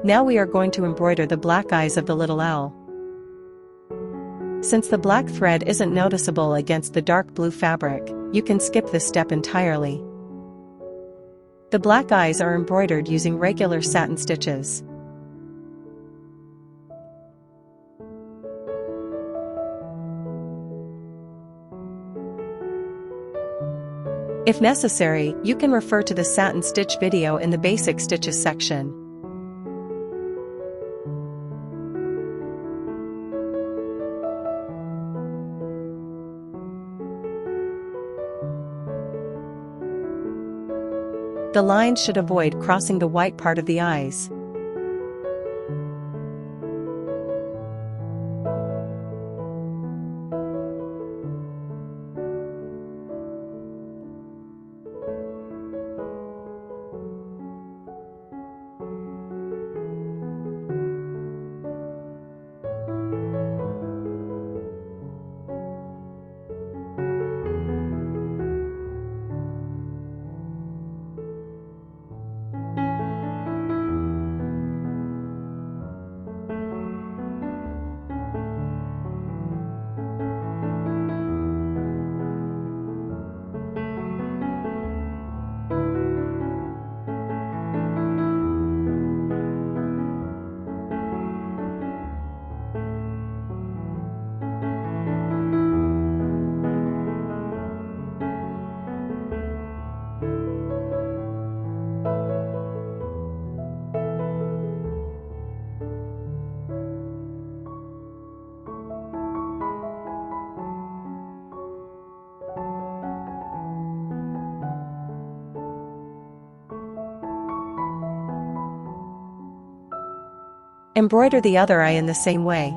Now we are going to embroider the black eyes of the little owl. Since the black thread isn't noticeable against the dark blue fabric, you can skip this step entirely. The black eyes are embroidered using regular satin stitches. If necessary, you can refer to the satin stitch video in the basic stitches section. The lines should avoid crossing the white part of the eyes. Embroider the other eye in the same way.